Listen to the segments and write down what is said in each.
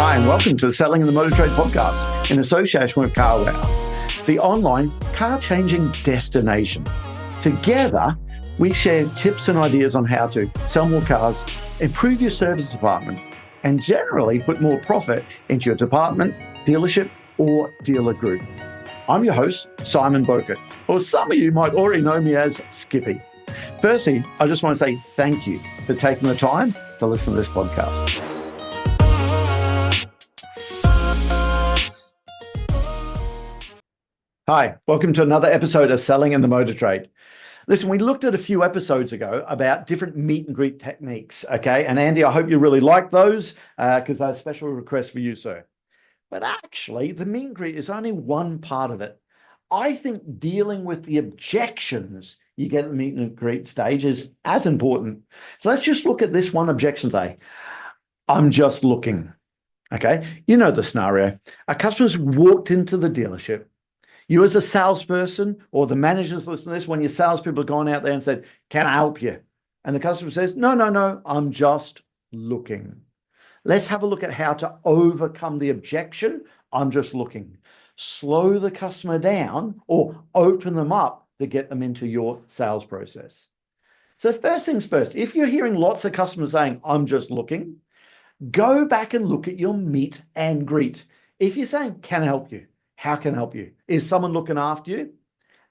Hi, and welcome to the Selling in the Motor Trade podcast in association with CarWow, the online car-changing destination. Together, we share tips and ideas on how to sell more cars, improve your service department, and generally put more profit into your department, dealership, or dealer group. I'm your host, Simon Bowkett, or some of you might already know me as Skippy. Firstly, I just want to say thank you for taking the time to listen to this podcast. Hi, welcome to another episode of Selling in the Motor Trade. Listen, we looked at a few episodes ago about different meet and greet techniques, okay? And Andy, I hope you really like those because they're a special request for you, sir. But actually, the meet and greet is only one part of it. I think dealing with the objections you get at the meet and greet stage is as important. So let's just look at this one objection today. I'm just looking, okay? You know the scenario. A customer's walked into the dealership. You as a salesperson or the managers listen to this, when your salespeople have gone out there and said, can I help you? And the customer says, no, I'm just looking. Let's have a look at how to overcome the objection. I'm just looking. Slow the customer down or open them up to get them into your sales process. So first things first, if you're hearing lots of customers saying, I'm just looking, go back and look at your meet and greet. If you're saying, can I help you? How can I help you? Is someone looking after you?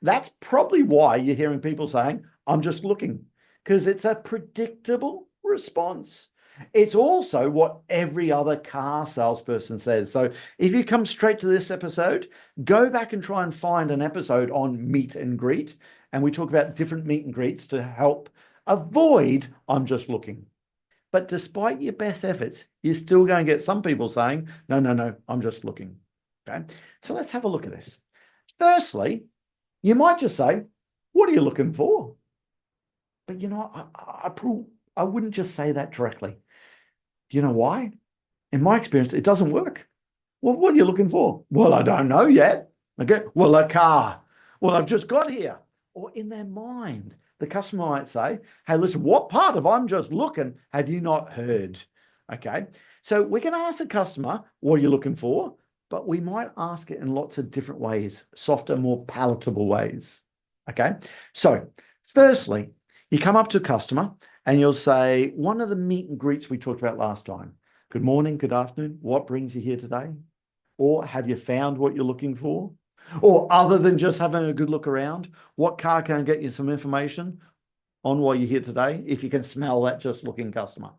That's probably why you're hearing people saying, I'm just looking, because it's a predictable response. It's also what every other car salesperson says. So if you come straight to this episode, go back and try and find an episode on meet and greet. And we talk about different meet and greets to help avoid, I'm just looking. But despite your best efforts, you're still going to get some people saying, no, I'm just looking. Okay, so let's have a look at this. Firstly, you might just say, what are you looking for? But you know, I wouldn't just say that directly. Do you know why? In my experience, it doesn't work. Well, what are you looking for? Well, I don't know yet. Okay, well, a car. Well, I've just got here. Or in their mind, the customer might say, hey, listen, what part of I'm just looking have you not heard? Okay, so we can ask the customer, what are you looking for? But we might ask it in lots of different ways, softer, more palatable ways. Okay, so firstly, you come up to a customer and you'll say, one of the meet and greets we talked about last time. Good morning, good afternoon. What brings you here today? Or have you found what you're looking for? Or other than just having a good look around, what car can I get you some information on while you're here today? If you can smell that just looking customer.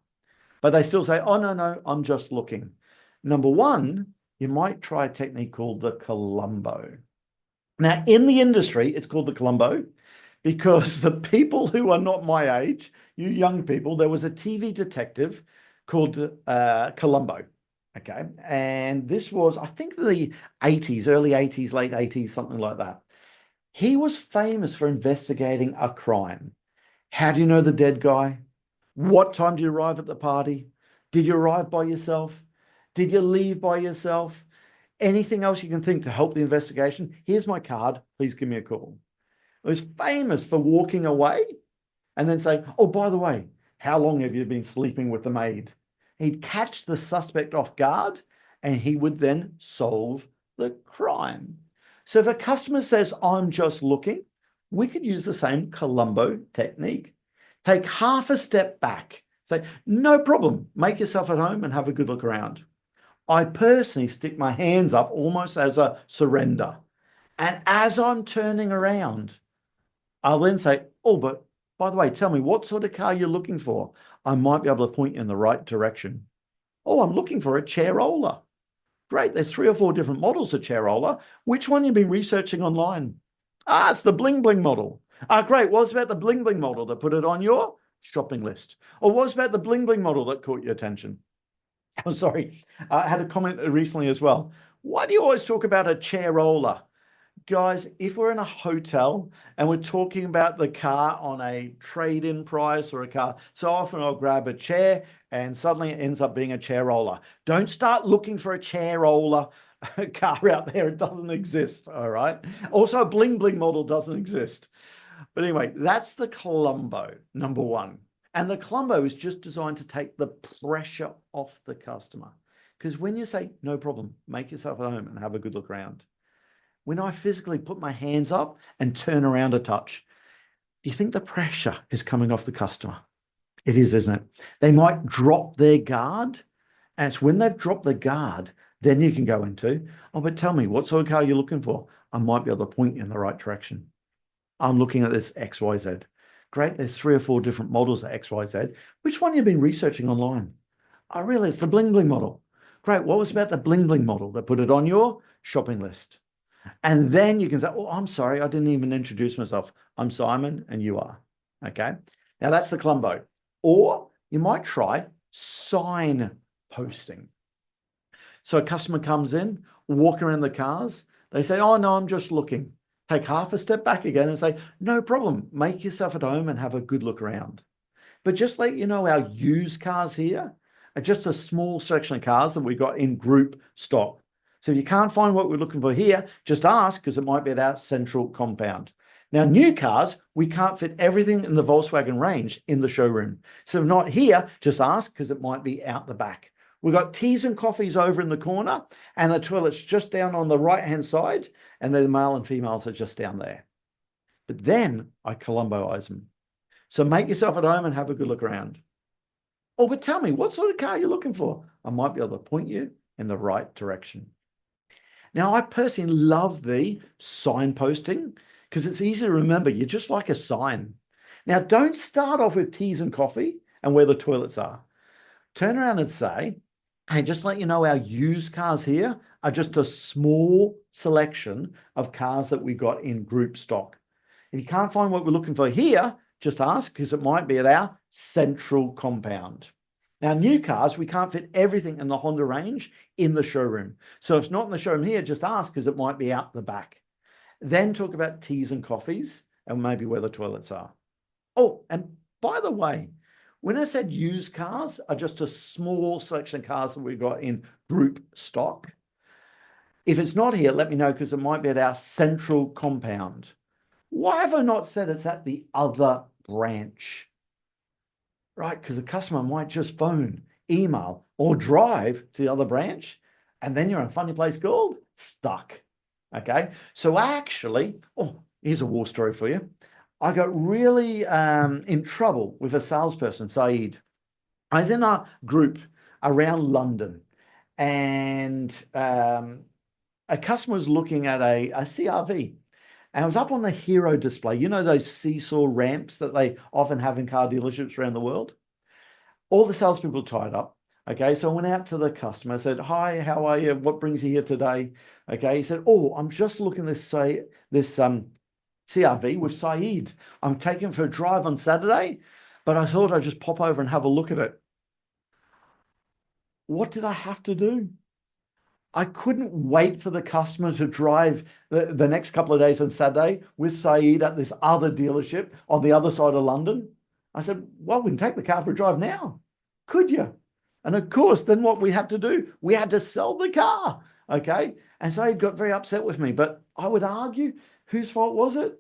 But they still say, oh, no, I'm just looking. Number one, you might try a technique called the Columbo. Now, in the industry, it's called the Columbo because the people who are not my age, you young people, there was a TV detective called Columbo, okay? And this was, I think, the 80s, early 80s, late 80s, something like that. He was famous for investigating a crime. How do you know the dead guy? What time do you arrive at the party? Did you arrive by yourself? Did you leave by yourself? Anything else you can think to help the investigation? Here's my card. Please give me a call. It was famous for walking away and then saying, oh, by the way, how long have you been sleeping with the maid? He'd catch the suspect off guard and he would then solve the crime. So if a customer says, I'm just looking, we could use the same Columbo technique. Take half a step back. Say, no problem. Make yourself at home and have a good look around. I personally stick my hands up almost as a surrender. And as I'm turning around, I'll then say, oh, but by the way, tell me what sort of car you're looking for. I might be able to point you in the right direction. Oh, I'm looking for a Chairola. Great, there's 3 or 4 different models of Chairola. Which one you've been researching online? It's the bling bling model. Great, what's about the bling bling model that put it on your shopping list? Or what's about the bling bling model that caught your attention? I'm sorry, I had a comment recently as well. Why do you always talk about a Chairola? Guys, if we're in a hotel and we're talking about the car on a trade-in price or a car, so often I'll grab a chair and suddenly it ends up being a Chairola. Don't start looking for a Chairola car out there. It doesn't exist, all right? Also, a bling bling model doesn't exist. But anyway, that's the Columbo, number one. And the Columbo is just designed to take the pressure off the customer. Because when you say, no problem, make yourself at home and have a good look around. When I physically put my hands up and turn around a touch, do you think the pressure is coming off the customer? It is, isn't it? They might drop their guard. And it's when they've dropped the guard, then you can go into, oh, but tell me, what sort of car you're looking for? I might be able to point you in the right direction. I'm looking at this XYZ. Great, there's 3 or 4 different models of XYZ. Which one you've been researching online? Oh, really? It's the bling bling model. Great, what was about the bling bling model that put it on your shopping list? And then you can say, oh, I'm sorry, I didn't even introduce myself. I'm Simon and you are. Okay. Now that's the Columbo. Or you might try sign posting. So a customer comes in, walk around the cars. They say, oh, no, I'm just looking. Take half a step back again and say, no problem. Make yourself at home and have a good look around. But just let you know, our used cars here are just a small section of cars that we got in group stock. So if you can't find what we're looking for here, just ask, because it might be at our central compound. Now, new cars, we can't fit everything in the Volkswagen range in the showroom. So if not here, just ask, because it might be out the back. We've got teas and coffees over in the corner, and the toilet's just down on the right-hand side, and the male and females are just down there. But then I Columboize them. So make yourself at home and have a good look around. Oh, but tell me, what sort of car you're looking for? I might be able to point you in the right direction. Now, I personally love the signposting because it's easy to remember. You're just like a sign. Now, don't start off with teas and coffee and where the toilets are. Turn around and say, hey, just let you know, our used cars here are just a small selection of cars that we got in group stock. If you can't find what we're looking for here, just ask, because it might be at our central compound. Now, new cars, we can't fit everything in the Honda range in the showroom. So if it's not in the showroom here, just ask, because it might be out the back. Then talk about teas and coffees and maybe where the toilets are. Oh, and by the way, when I said used cars are just a small selection of cars that we've got in group stock, if it's not here, let me know, because it might be at our central compound. Why have I not said it's at the other branch? Right, because the customer might just phone, email, or drive to the other branch, and then you're in a funny place called stuck. Okay, so actually, oh, here's a war story for you. I got really in trouble with a salesperson, Saeed. I was in a group around London, and a customer was looking at a CRV. And it was up on the hero display. You know those seesaw ramps that they often have in car dealerships around the world? All the salespeople tied up. Okay, so I went out to the customer. I said, hi, how are you? What brings you here today? Okay, he said, oh, I'm just looking at this CRV with Saeed. I'm taking for a drive on Saturday, but I thought I'd just pop over and have a look at it. What did I have to do? I couldn't wait for the customer to drive the next couple of days on Saturday with Saeed at this other dealership on the other side of London. I said, well, we can take the car for a drive now. Could you? And of course, then what we had to do, we had to sell the car. Okay. And Saeed got very upset with me, but I would argue, whose fault was it?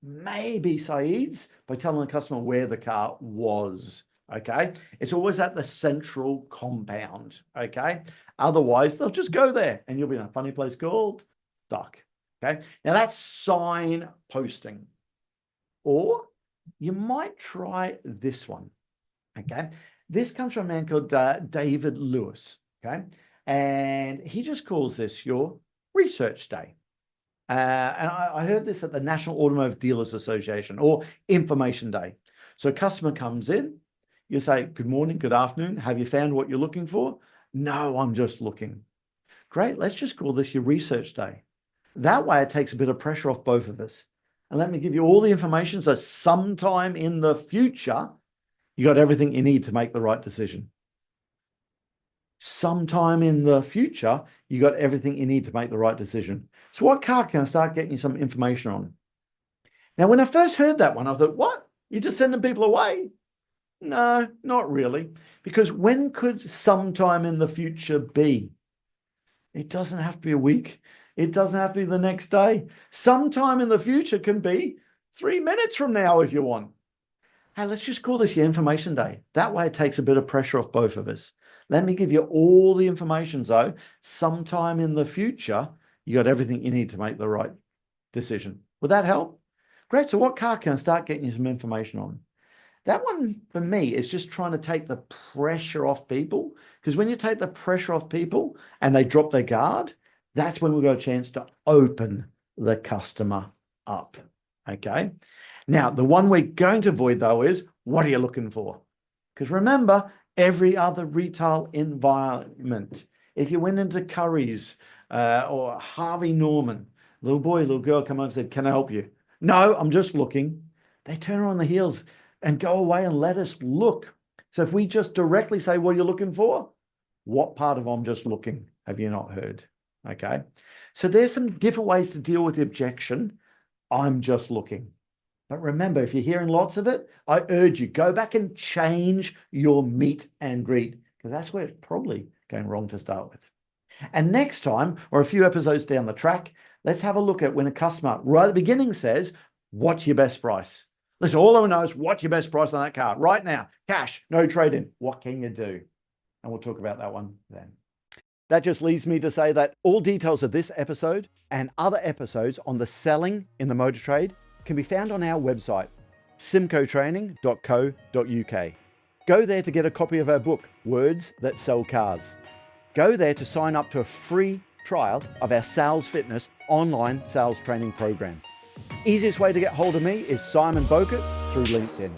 Maybe Saeed's, by telling the customer where the car was. Okay. It's always at the central compound. Okay. Otherwise, they'll just go there and you'll be in a funny place called stuck. Okay. Now that's sign posting. Or you might try this one. Okay. This comes from a man called David Lewis. Okay. And he just calls this your research day. And I heard this at the National Automotive Dealers Association, or Information Day. So a customer comes in, you say, good morning, good afternoon. Have you found what you're looking for? No, I'm just looking. Great. Let's just call this your research day. That way it takes a bit of pressure off both of us. And let me give you all the information. So sometime in the future, you got everything you need to make the right decision. Sometime in the future, you got everything you need to make the right decision. So what car can I start getting you some information on? Now, when I first heard that one, I thought, what? You're just sending people away? No, not really. Because when could sometime in the future be? It doesn't have to be a week. It doesn't have to be the next day. Sometime in the future can be 3 minutes from now if you want. Hey, let's just call this your information day. That way it takes a bit of pressure off both of us. Let me give you all the information, so sometime in the future, you got everything you need to make the right decision. Would that help? Great. So what car can I start getting you some information on? That one, for me, is just trying to take the pressure off people. Because when you take the pressure off people and they drop their guard, that's when we've got a chance to open the customer up. Okay. Now, the one we're going to avoid, though, is what are you looking for? Because remember, every other retail environment, if you went into Curry's or Harvey Norman, little boy, little girl come up and said, can I help you? No, I'm just looking. They turn on the heels and go away and let us look. So if we just directly say, what are you looking for? What part of I'm just looking have you not heard? Okay. So there's some different ways to deal with the objection. I'm just looking. But remember, if you're hearing lots of it, I urge you, go back and change your meet and greet, because that's where it's probably going wrong to start with. And next time, or a few episodes down the track, let's have a look at when a customer right at the beginning says, what's your best price? Listen, all I know is what's your best price on that car right now? Cash, no trade-in. What can you do? And we'll talk about that one then. That just leaves me to say that all details of this episode and other episodes on the selling in the motor trade can be found on our website, symcotraining.co.uk. Go there to get a copy of our book, Words That Sell Cars. Go there to sign up to a free trial of our Sales Fitness online sales training program. Easiest way to get hold of me is Simon Bowkett through LinkedIn.